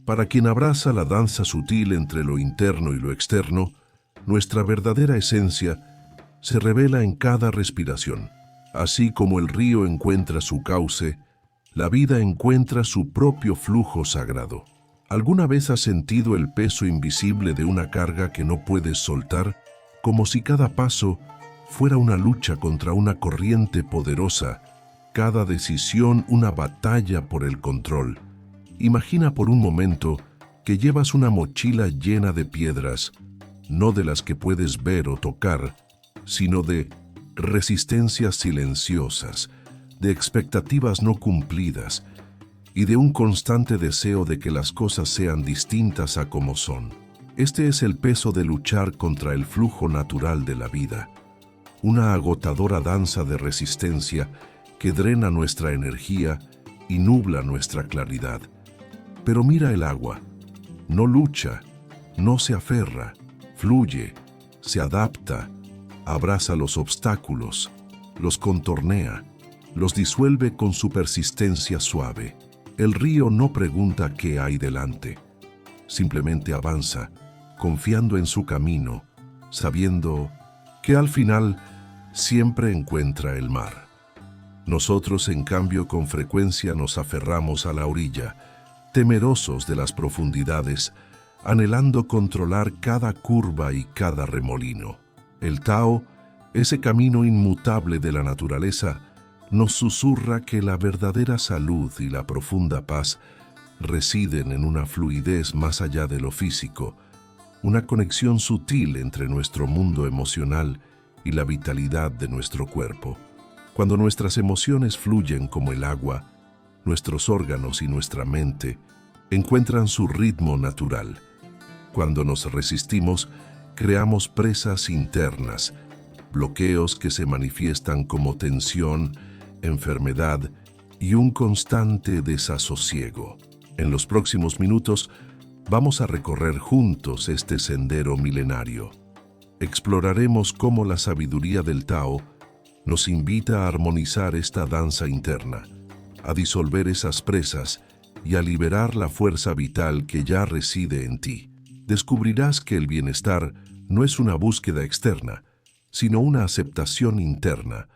Para quien abraza la danza sutil entre lo interno y lo externo, nuestra verdadera esencia se revela en cada respiración. Así como el río encuentra su cauce, la vida encuentra su propio flujo sagrado. ¿Alguna vez has sentido el peso invisible de una carga que no puedes soltar, como si cada paso fuera una lucha contra una corriente poderosa, cada decisión una batalla por el control? Imagina por un momento que llevas una mochila llena de piedras, no de las que puedes ver o tocar, sino de resistencias silenciosas, de expectativas no cumplidas y de un constante deseo de que las cosas sean distintas a como son. Este es el peso de luchar contra el flujo natural de la vida, una agotadora danza de resistencia que drena nuestra energía y nubla nuestra claridad. Pero mira el agua, no lucha, no se aferra, fluye, se adapta, abraza los obstáculos, los contornea, los disuelve con su persistencia suave. El río no pregunta qué hay delante, simplemente avanza, confiando en su camino, sabiendo que al final siempre encuentra el mar. Nosotros, en cambio, con frecuencia nos aferramos a la orilla, temerosos de las profundidades, anhelando controlar cada curva y cada remolino. El Tao, ese camino inmutable de la naturaleza, nos susurra que la verdadera salud y la profunda paz residen en una fluidez más allá de lo físico, una conexión sutil entre nuestro mundo emocional y la vitalidad de nuestro cuerpo. Cuando nuestras emociones fluyen como el agua, nuestros órganos y nuestra mente encuentran su ritmo natural. Cuando nos resistimos, creamos presas internas, bloqueos que se manifiestan como tensión, enfermedad y un constante desasosiego. En los próximos minutos vamos a recorrer juntos este sendero milenario. Exploraremos cómo la sabiduría del Tao nos invita a armonizar esta danza interna, a disolver esas presas y a liberar la fuerza vital que ya reside en ti. Descubrirás que el bienestar no es una búsqueda externa, sino una aceptación interna,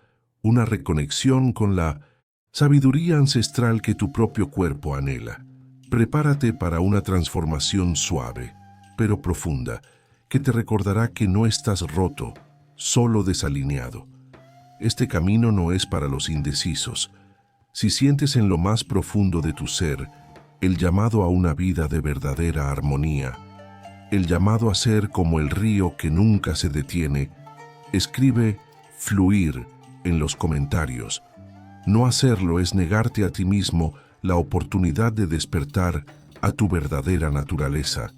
una reconexión con la sabiduría ancestral que tu propio cuerpo anhela. Prepárate para una transformación suave, pero profunda, que te recordará que no estás roto, solo desalineado. Este camino no es para los indecisos. Si sientes en lo más profundo de tu ser el llamado a una vida de verdadera armonía, el llamado a ser como el río que nunca se detiene, escribe fluir en los comentarios. No hacerlo es negarte a ti mismo la oportunidad de despertar a tu verdadera naturaleza.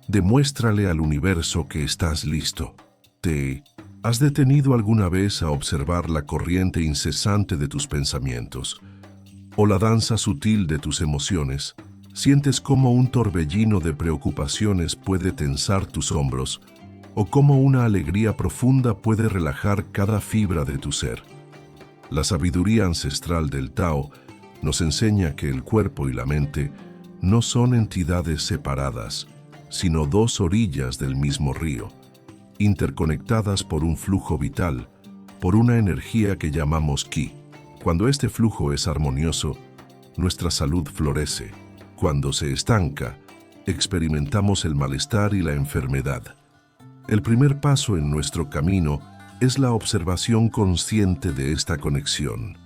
Demuéstrale al universo que estás listo. ¿Te has detenido alguna vez a observar la corriente incesante de tus pensamientos o la danza sutil de tus emociones? ¿Sientes cómo un torbellino de preocupaciones puede tensar tus hombros o cómo una alegría profunda puede relajar cada fibra de tu ser? La sabiduría ancestral del Tao nos enseña que el cuerpo y la mente no son entidades separadas, sino dos orillas del mismo río, interconectadas por un flujo vital, por una energía que llamamos Qi. Cuando este flujo es armonioso, nuestra salud florece. Cuando se estanca, experimentamos el malestar y la enfermedad. El primer paso en nuestro camino es la observación consciente de esta conexión.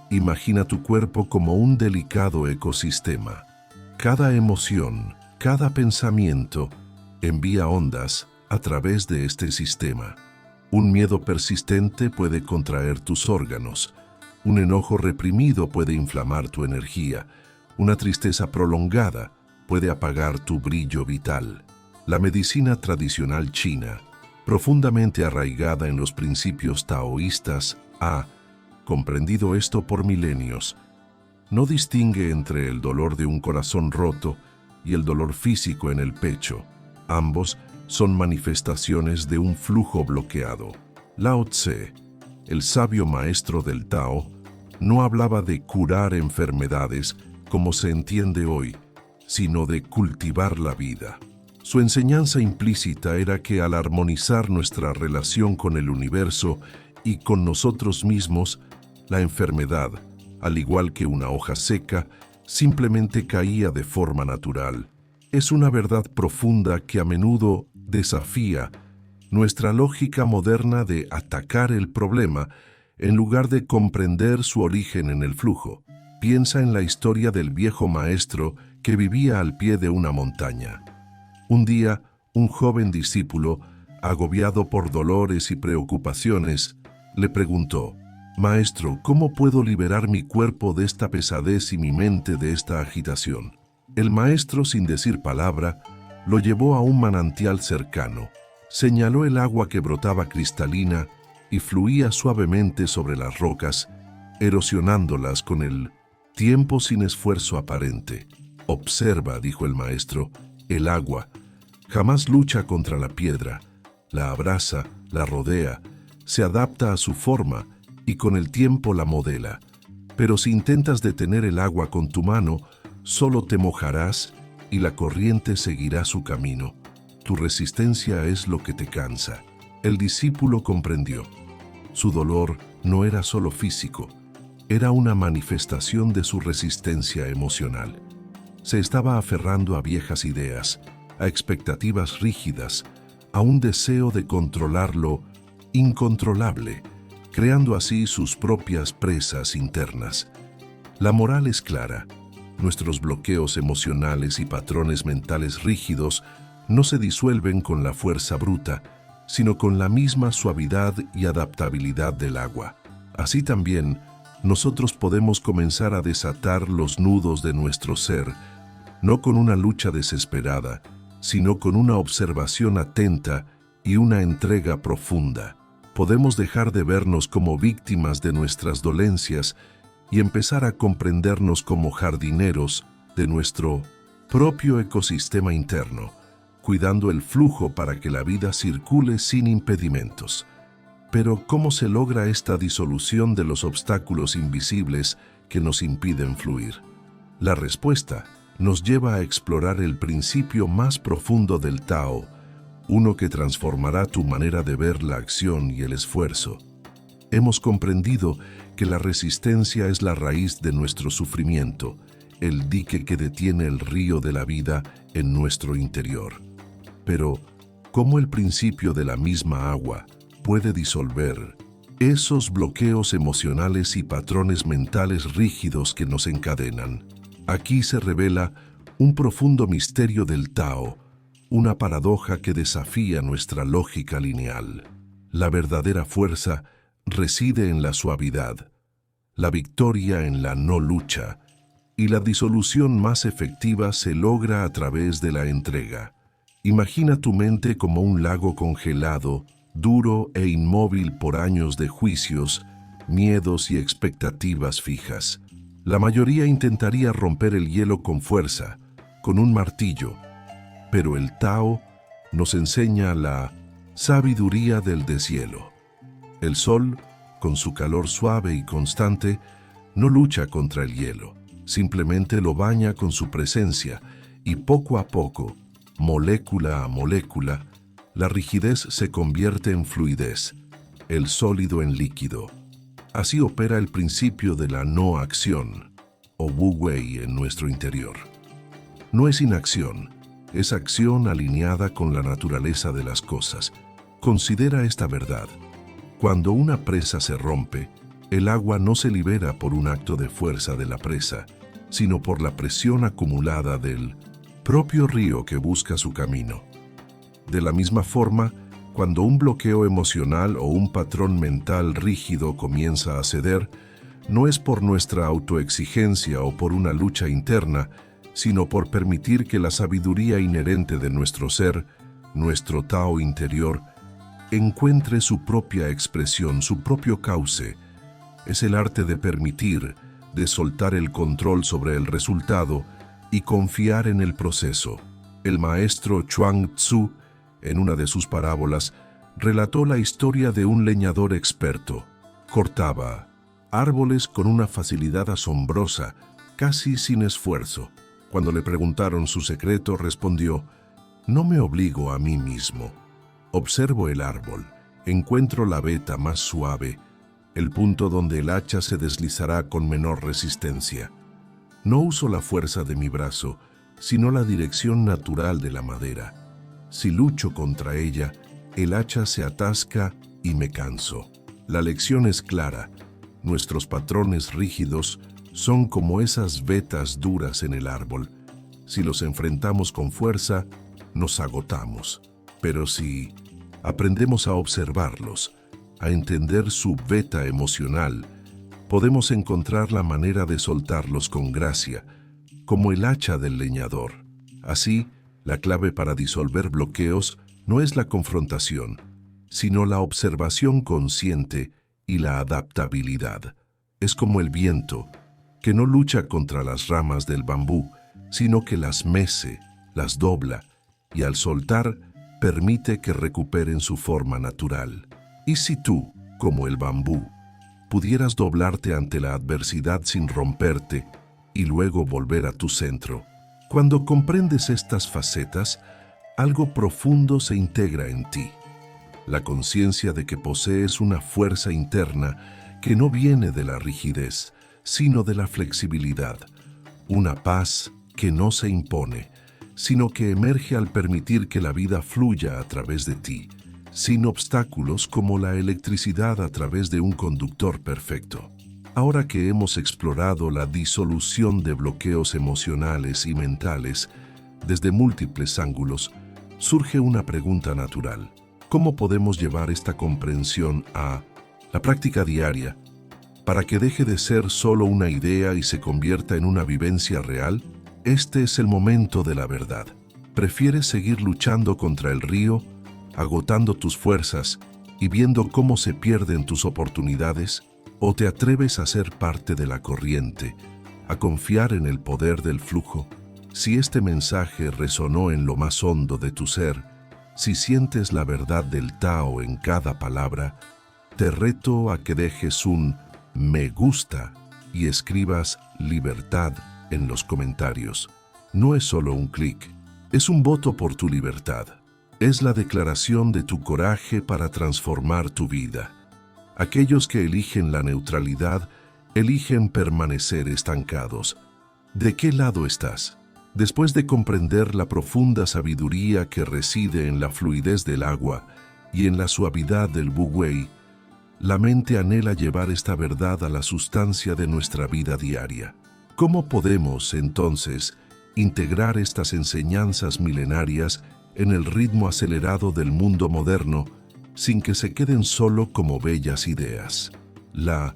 Imagina tu cuerpo como un delicado ecosistema. Cada emoción, cada pensamiento envía ondas a través de este sistema. Un miedo persistente puede contraer tus órganos. Un enojo reprimido puede inflamar tu energía. Una tristeza prolongada puede apagar tu brillo vital. La medicina tradicional china, profundamente arraigada en los principios taoístas, ha comprendido esto por milenios. No distingue entre el dolor de un corazón roto y el dolor físico en el pecho. Ambos son manifestaciones de un flujo bloqueado. Lao Tse, el sabio maestro del Tao, no hablaba de curar enfermedades como se entiende hoy, sino de cultivar la vida. Su enseñanza implícita era que al armonizar nuestra relación con el universo y con nosotros mismos, la enfermedad, al igual que una hoja seca, simplemente caía de forma natural. Es una verdad profunda que a menudo desafía nuestra lógica moderna de atacar el problema en lugar de comprender su origen en el flujo. Piensa en la historia del viejo maestro que vivía al pie de una montaña. Un día, un joven discípulo, agobiado por dolores y preocupaciones, le preguntó: «Maestro, ¿cómo puedo liberar mi cuerpo de esta pesadez y mi mente de esta agitación?». El maestro, sin decir palabra, lo llevó a un manantial cercano, señaló el agua que brotaba cristalina y fluía suavemente sobre las rocas, erosionándolas con el tiempo sin esfuerzo aparente. «Observa», dijo el maestro, «el agua jamás lucha contra la piedra, la abraza, la rodea, se adapta a su forma y con el tiempo la modela. Pero si intentas detener el agua con tu mano, solo te mojarás y la corriente seguirá su camino. Tu resistencia es lo que te cansa». El discípulo comprendió. Su dolor no era solo físico, era una manifestación de su resistencia emocional. Se estaba aferrando a viejas ideas, a expectativas rígidas, a un deseo de controlar lo incontrolable, creando así sus propias presas internas. La moral es clara. Nuestros bloqueos emocionales y patrones mentales rígidos no se disuelven con la fuerza bruta, sino con la misma suavidad y adaptabilidad del agua. Así también, nosotros podemos comenzar a desatar los nudos de nuestro ser, no con una lucha desesperada, sino con una observación atenta y una entrega profunda. Podemos dejar de vernos como víctimas de nuestras dolencias y empezar a comprendernos como jardineros de nuestro propio ecosistema interno, cuidando el flujo para que la vida circule sin impedimentos. Pero, ¿cómo se logra esta disolución de los obstáculos invisibles que nos impiden fluir? La respuesta nos lleva a explorar el principio más profundo del Tao, uno que transformará tu manera de ver la acción y el esfuerzo. Hemos comprendido que la resistencia es la raíz de nuestro sufrimiento, el dique que detiene el río de la vida en nuestro interior. Pero, ¿cómo el principio de la misma agua puede disolver esos bloqueos emocionales y patrones mentales rígidos que nos encadenan? Aquí se revela un profundo misterio del Tao, una paradoja que desafía nuestra lógica lineal. La verdadera fuerza reside en la suavidad, la victoria en la no lucha, y la disolución más efectiva se logra a través de la entrega. Imagina tu mente como un lago congelado, duro e inmóvil por años de juicios, miedos y expectativas fijas. La mayoría intentaría romper el hielo con fuerza, con un martillo, pero el Tao nos enseña la sabiduría del deshielo. El sol, con su calor suave y constante, no lucha contra el hielo, simplemente lo baña con su presencia y poco a poco, molécula a molécula, la rigidez se convierte en fluidez, el sólido en líquido. Así opera el principio de la no acción, o Wu Wei en nuestro interior. No es inacción, es acción alineada con la naturaleza de las cosas. Considera esta verdad. Cuando una presa se rompe, el agua no se libera por un acto de fuerza de la presa, sino por la presión acumulada del propio río que busca su camino. De la misma forma, cuando un bloqueo emocional o un patrón mental rígido comienza a ceder, no es por nuestra autoexigencia o por una lucha interna, sino por permitir que la sabiduría inherente de nuestro ser, nuestro Tao interior, encuentre su propia expresión, su propio cauce. Es el arte de permitir, de soltar el control sobre el resultado y confiar en el proceso. El maestro Chuang Tzu, en una de sus parábolas, relató la historia de un leñador experto. Cortaba árboles con una facilidad asombrosa, casi sin esfuerzo. Cuando le preguntaron su secreto, respondió: no me obligo a mí mismo. Observo el árbol, encuentro la veta más suave, el punto donde el hacha se deslizará con menor resistencia. No uso la fuerza de mi brazo, sino la dirección natural de la madera. Si lucho contra ella, el hacha se atasca y me canso. La lección es clara. Nuestros patrones rígidos son como esas vetas duras en el árbol. Si los enfrentamos con fuerza, nos agotamos. Pero si aprendemos a observarlos, a entender su veta emocional, podemos encontrar la manera de soltarlos con gracia, como el hacha del leñador. Así, la clave para disolver bloqueos no es la confrontación, sino la observación consciente y la adaptabilidad. Es como el viento, que no lucha contra las ramas del bambú, sino que las mece, las dobla, y al soltar, permite que recuperen su forma natural. ¿Y si tú, como el bambú, pudieras doblarte ante la adversidad sin romperte y luego volver a tu centro? Cuando comprendes estas facetas, algo profundo se integra en ti. La conciencia de que posees una fuerza interna que no viene de la rigidez, sino de la flexibilidad. Una paz que no se impone, sino que emerge al permitir que la vida fluya a través de ti, sin obstáculos como la electricidad a través de un conductor perfecto. Ahora que hemos explorado la disolución de bloqueos emocionales y mentales desde múltiples ángulos, surge una pregunta natural. ¿Cómo podemos llevar esta comprensión a la práctica diaria para que deje de ser solo una idea y se convierta en una vivencia real? Este es el momento de la verdad. ¿Prefieres seguir luchando contra el río, agotando tus fuerzas y viendo cómo se pierden tus oportunidades? ¿O te atreves a ser parte de la corriente, a confiar en el poder del flujo? Si este mensaje resonó en lo más hondo de tu ser, si sientes la verdad del Tao en cada palabra, te reto a que dejes un me gusta y escribas libertad en los comentarios. No es solo un clic, es un voto por tu libertad. Es la declaración de tu coraje para transformar tu vida. Aquellos que eligen la neutralidad, eligen permanecer estancados. ¿De qué lado estás? Después de comprender la profunda sabiduría que reside en la fluidez del agua y en la suavidad del Wu Wei, la mente anhela llevar esta verdad a la sustancia de nuestra vida diaria. ¿Cómo podemos, entonces, integrar estas enseñanzas milenarias en el ritmo acelerado del mundo moderno sin que se queden solo como bellas ideas? La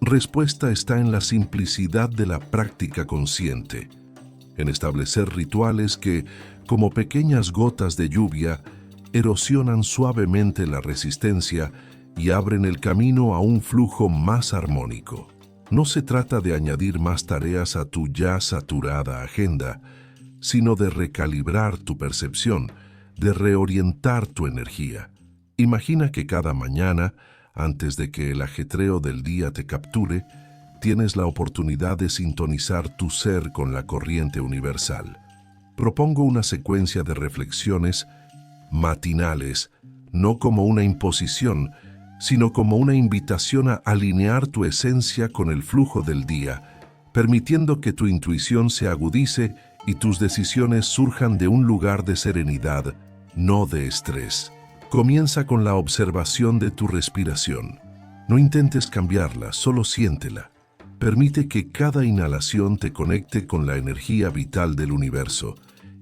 respuesta está en la simplicidad de la práctica consciente, en establecer rituales que, como pequeñas gotas de lluvia, erosionan suavemente la resistencia y abren el camino a un flujo más armónico. No se trata de añadir más tareas a tu ya saturada agenda, sino de recalibrar tu percepción, de reorientar tu energía. Imagina que cada mañana, antes de que el ajetreo del día te capture, tienes la oportunidad de sintonizar tu ser con la corriente universal. Propongo una secuencia de reflexiones matinales, no como una imposición, sino como una invitación a alinear tu esencia con el flujo del día, permitiendo que tu intuición se agudice y tus decisiones surjan de un lugar de serenidad, no de estrés. Comienza con la observación de tu respiración. No intentes cambiarla, solo siéntela. Permite que cada inhalación te conecte con la energía vital del universo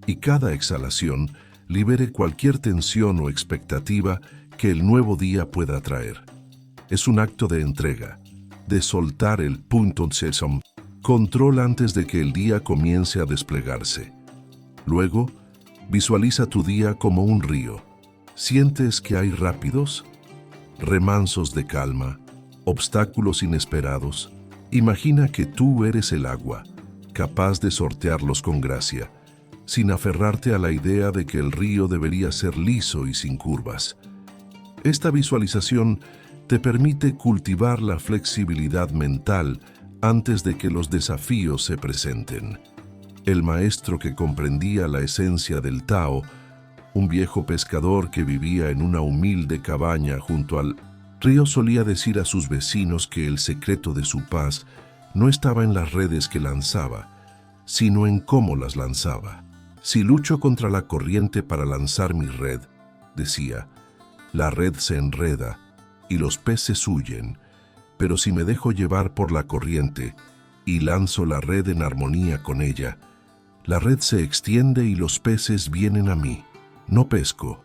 y cada exhalación libere cualquier tensión o expectativa que el nuevo día pueda traer. Es un acto de entrega, de soltar el control antes de que el día comience a desplegarse. Luego, visualiza tu día como un río. ¿Sientes que hay rápidos, remansos de calma, obstáculos inesperados? Imagina que tú eres el agua, capaz de sortearlos con gracia, sin aferrarte a la idea de que el río debería ser liso y sin curvas. Esta visualización te permite cultivar la flexibilidad mental antes de que los desafíos se presenten. El maestro que comprendía la esencia del Tao, un viejo pescador que vivía en una humilde cabaña junto al río, solía decir a sus vecinos que el secreto de su paz no estaba en las redes que lanzaba, sino en cómo las lanzaba. Si lucho contra la corriente para lanzar mi red, decía, la red se enreda y los peces huyen, pero si me dejo llevar por la corriente y lanzo la red en armonía con ella, la red se extiende y los peces vienen a mí. No pesco,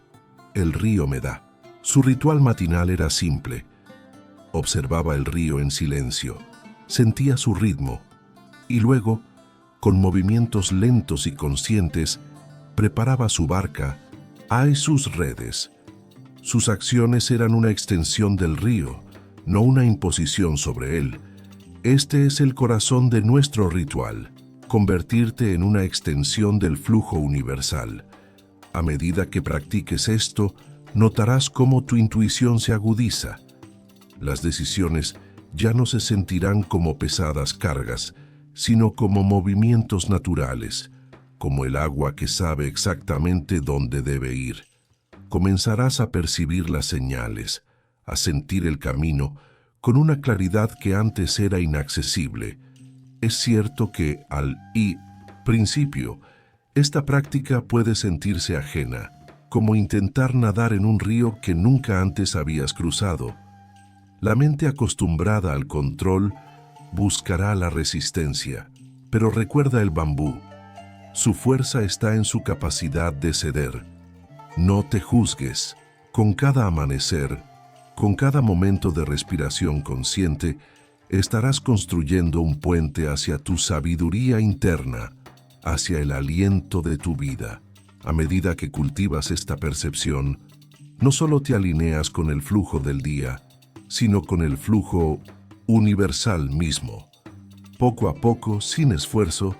el río me da. Su ritual matinal era simple. Observaba el río en silencio, sentía su ritmo y luego, con movimientos lentos y conscientes, preparaba su barca, sus redes. Sus acciones eran una extensión del río, no una imposición sobre él. Este es el corazón de nuestro ritual, convertirte en una extensión del flujo universal. A medida que practiques esto, notarás cómo tu intuición se agudiza. Las decisiones ya no se sentirán como pesadas cargas, sino como movimientos naturales, como el agua que sabe exactamente dónde debe ir. Comenzarás a percibir las señales, a sentir el camino, con una claridad que antes era inaccesible. Es cierto que al principio, esta práctica puede sentirse ajena, como intentar nadar en un río que nunca antes habías cruzado. La mente acostumbrada al control buscará la resistencia, pero recuerda el bambú. Su fuerza está en su capacidad de ceder. No te juzgues. Con cada amanecer, con cada momento de respiración consciente, estarás construyendo un puente hacia tu sabiduría interna, hacia el aliento de tu vida. A medida que cultivas esta percepción, no solo te alineas con el flujo del día, sino con el flujo universal mismo. Poco a poco, sin esfuerzo,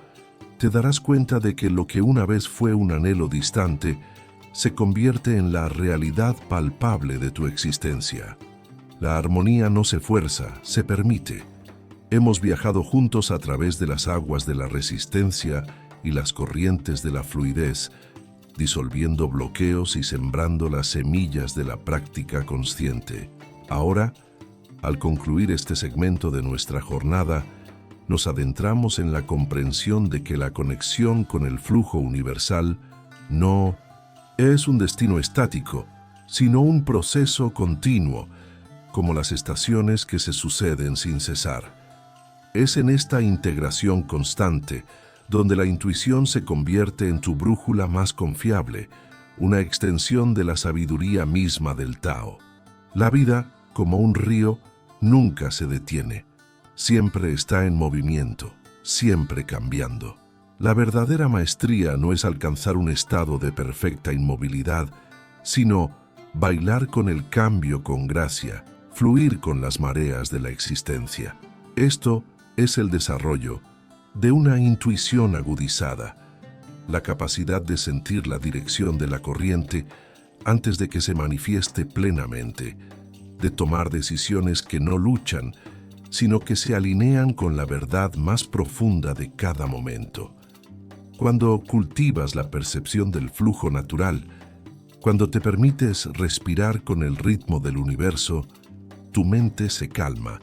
te darás cuenta de que lo que una vez fue un anhelo distante se convierte en la realidad palpable de tu existencia. La armonía no se fuerza, se permite. Hemos viajado juntos a través de las aguas de la resistencia y las corrientes de la fluidez, disolviendo bloqueos y sembrando las semillas de la práctica consciente. Ahora, al concluir este segmento de nuestra jornada, nos adentramos en la comprensión de que la conexión con el flujo universal no es un destino estático, sino un proceso continuo, como las estaciones que se suceden sin cesar. Es en esta integración constante donde la intuición se convierte en tu brújula más confiable, una extensión de la sabiduría misma del Tao. La vida, como un río, nunca se detiene. Siempre está en movimiento, siempre cambiando. La verdadera maestría no es alcanzar un estado de perfecta inmovilidad, sino bailar con el cambio con gracia, fluir con las mareas de la existencia. Esto es el desarrollo de una intuición agudizada, la capacidad de sentir la dirección de la corriente antes de que se manifieste plenamente, de tomar decisiones que no luchan, sino que se alinean con la verdad más profunda de cada momento. Cuando cultivas la percepción del flujo natural, cuando te permites respirar con el ritmo del universo, tu mente se calma,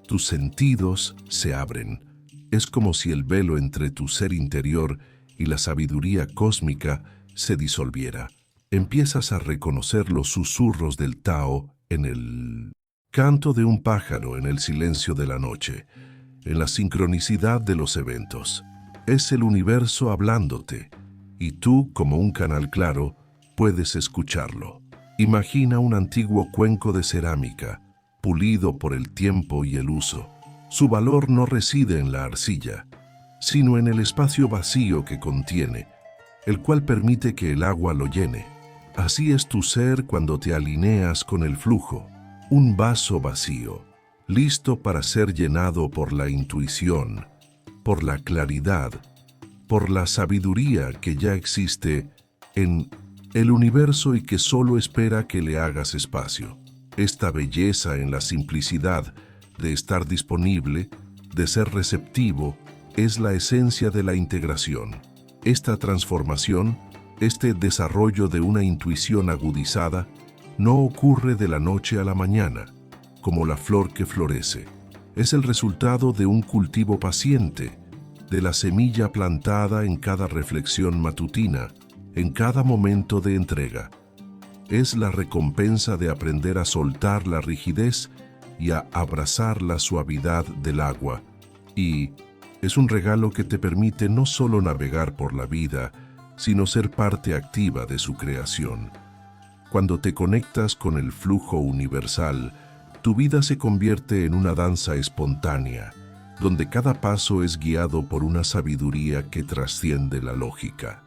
tus sentidos se abren. Es como si el velo entre tu ser interior y la sabiduría cósmica se disolviera. Empiezas a reconocer los susurros del Tao en el canto de un pájaro, en el silencio de la noche, en la sincronicidad de los eventos. Es el universo hablándote, y tú, como un canal claro, puedes escucharlo. Imagina un antiguo cuenco de cerámica, pulido por el tiempo y el uso. Su valor no reside en la arcilla, sino en el espacio vacío que contiene, el cual permite que el agua lo llene. Así es tu ser cuando te alineas con el flujo, un vaso vacío, listo para ser llenado por la intuición, por la claridad, por la sabiduría que ya existe en el universo y que solo espera que le hagas espacio. Esta belleza en la simplicidad de estar disponible, de ser receptivo, es la esencia de la integración. Esta transformación, este desarrollo de una intuición agudizada, no ocurre de la noche a la mañana, como la flor que florece. Es el resultado de un cultivo paciente, de la semilla plantada en cada reflexión matutina, en cada momento de entrega. Es la recompensa de aprender a soltar la rigidez y a abrazar la suavidad del agua. Y es un regalo que te permite no solo navegar por la vida, sino ser parte activa de su creación. Cuando te conectas con el flujo universal, tu vida se convierte en una danza espontánea, donde cada paso es guiado por una sabiduría que trasciende la lógica.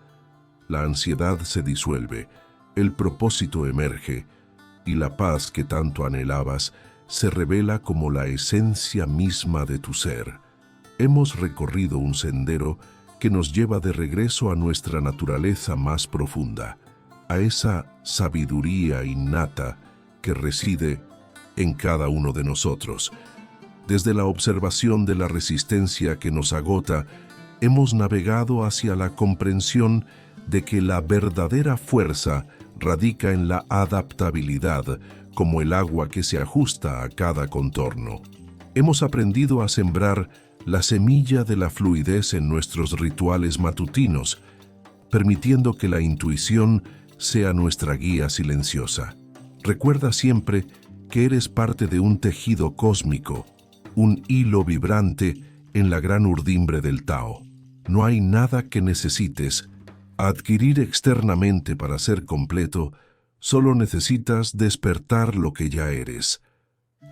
La ansiedad se disuelve, el propósito emerge, y la paz que tanto anhelabas se revela como la esencia misma de tu ser. Hemos recorrido un sendero que nos lleva de regreso a nuestra naturaleza más profunda, a esa sabiduría innata que reside en cada uno de nosotros. Desde la observación de la resistencia que nos agota, hemos navegado hacia la comprensión de que la verdadera fuerza radica en la adaptabilidad, como el agua que se ajusta a cada contorno. Hemos aprendido a sembrar la semilla de la fluidez en nuestros rituales matutinos, permitiendo que la intuición sea nuestra guía silenciosa. Recuerda siempre que eres parte de un tejido cósmico, un hilo vibrante en la gran urdimbre del Tao. No hay nada que necesites adquirir externamente para ser completo, solo necesitas despertar lo que ya eres.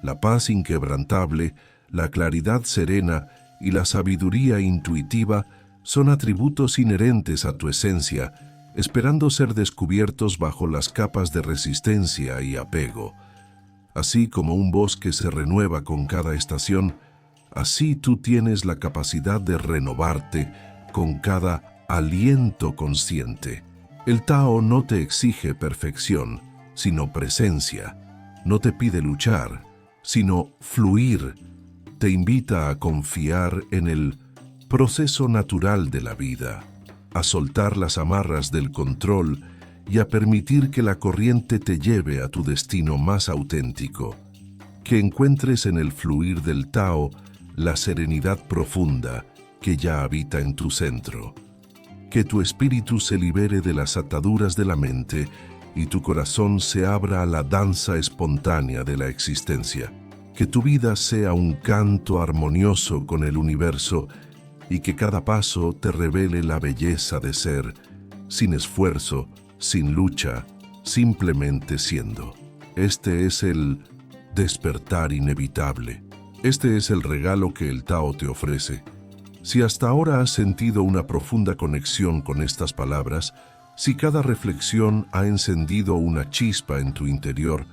La paz inquebrantable, la claridad serena y la sabiduría intuitiva son atributos inherentes a tu esencia, esperando ser descubiertos bajo las capas de resistencia y apego. Así como un bosque se renueva con cada estación, así tú tienes la capacidad de renovarte con cada aliento consciente. El Tao no te exige perfección, sino presencia. No te pide luchar, sino fluir. Te invita a confiar en el proceso natural de la vida, a soltar las amarras del control y a permitir que la corriente te lleve a tu destino más auténtico. Que encuentres en el fluir del Tao la serenidad profunda que ya habita en tu centro. Que tu espíritu se libere de las ataduras de la mente y tu corazón se abra a la danza espontánea de la existencia. Que tu vida sea un canto armonioso con el universo y que cada paso te revele la belleza de ser, sin esfuerzo, sin lucha, simplemente siendo. Este es el despertar inevitable. Este es el regalo que el Tao te ofrece. Si hasta ahora has sentido una profunda conexión con estas palabras, si cada reflexión ha encendido una chispa en tu interior,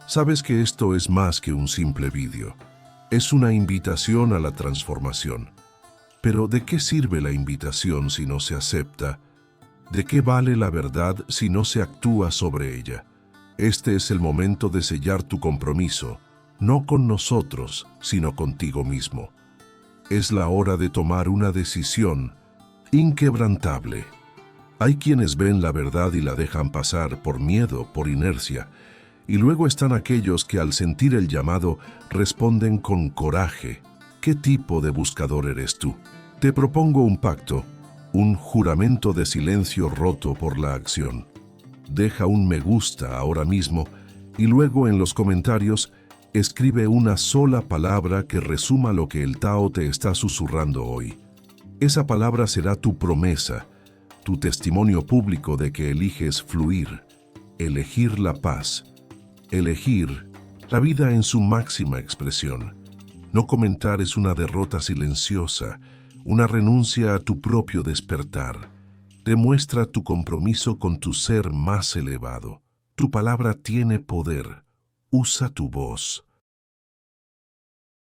sabes que esto es más que un simple vídeo. Es una invitación a la transformación. Pero ¿de qué sirve la invitación si no se acepta? ¿De qué vale la verdad si no se actúa sobre ella? Este es el momento de sellar tu compromiso, no con nosotros, sino contigo mismo. Es la hora de tomar una decisión inquebrantable. Hay quienes ven la verdad y la dejan pasar por miedo, por inercia, y luego están aquellos que al sentir el llamado responden con coraje. ¿Qué tipo de buscador eres tú? Te propongo un pacto, un juramento de silencio roto por la acción. Deja un me gusta ahora mismo y luego en los comentarios escribe una sola palabra que resuma lo que el Tao te está susurrando hoy. Esa palabra será tu promesa, tu testimonio público de que eliges fluir, elegir la paz, elegir la vida en su máxima expresión. No comentar es una derrota silenciosa, una renuncia a tu propio despertar. Demuestra tu compromiso con tu ser más elevado. Tu palabra tiene poder. Usa tu voz.